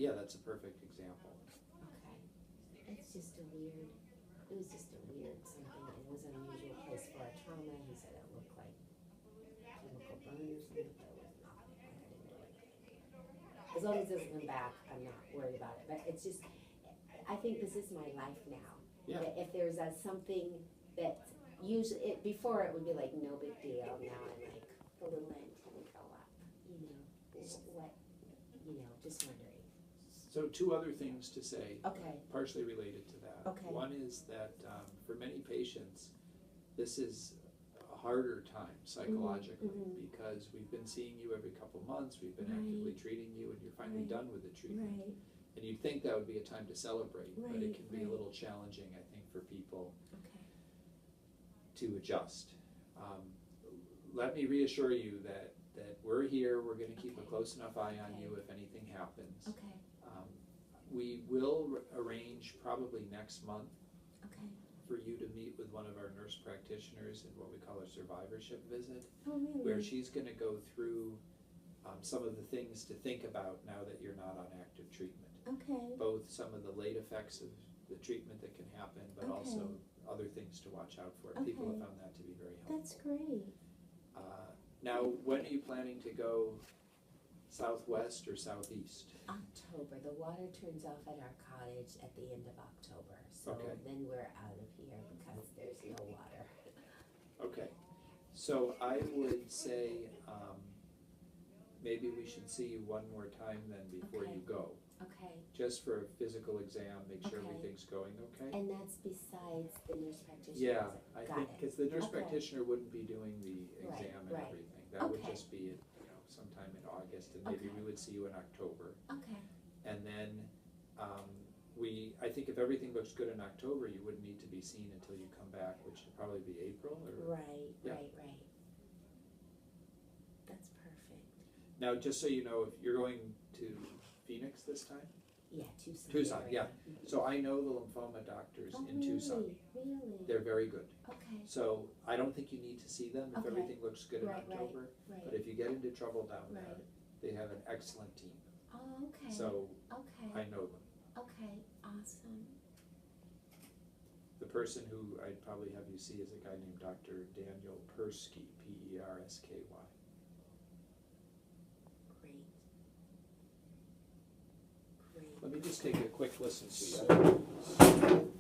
yeah, that's a perfect example. Okay. It's just a weird, it was just a weird something. It was an unusual place for a trauma. He said it looked like chemical burn or something, but it was not. I didn't do anything. As long as it doesn't come back, I'm not worried about it. But it's just, I think this is my life now. Yeah. That if there's something that usually, before it would be like no big deal. Now I'm like, the little end can go up, what, just wondering. So two other things to say, Okay. partially related to that. Okay. One is that for many patients, this is a harder time psychologically because we've been seeing you every couple months, we've been actively treating you, and you're finally done with the treatment. Right. And you'd think that would be a time to celebrate, but it can be a Right. little challenging, I think, for people Okay. to adjust. Let me reassure you that we're here, we're going to keep a close enough eye on you if anything happens. Okay. We will arrange probably next month Okay. for you to meet with one of our nurse practitioners in what we call a survivorship visit, Oh, really? where she's going to go through some of the things to think about now that you're not on active treatment. Okay. Both some of the late effects of the treatment that can happen, but Okay. also other things to watch out for. People have found that to be very helpful. That's great. Now, when are you planning to go southwest or southeast? October. The water turns off at our cottage at the end of October. So Okay. then we're out of here because there's no water. Okay, so I would say maybe we should see you one more time then before Okay. you go. Okay. Just for a physical exam, make sure Okay. everything's going okay. And that's besides the nurse practitioner? Yeah, visit? I Got think, it. because the nurse Okay. practitioner wouldn't be doing the Right, exam and right. everything. That would Okay. just be, sometime in August, and maybe Okay. we would see you in October. Okay. And then I think if everything looks good in October, you wouldn't need to be seen until you come back, which would probably be April or. Right, Yeah. right. That's perfect. Now, just so you know, if you're going to Phoenix this time? Yeah, Tucson. Tucson, area. yeah. So I know the lymphoma doctors Oh, in Tucson. Really? They're very good. Okay. So I don't think you need to see them if Okay. everything looks good in Right, October. right. But if you get into trouble down there, Right. they have an excellent team. Oh, okay. So Okay. I know them. Okay, awesome. The person who I'd probably have you see is a guy named Dr. Daniel Persky, Persky. Great. Great. Let me just take a quick listen to you.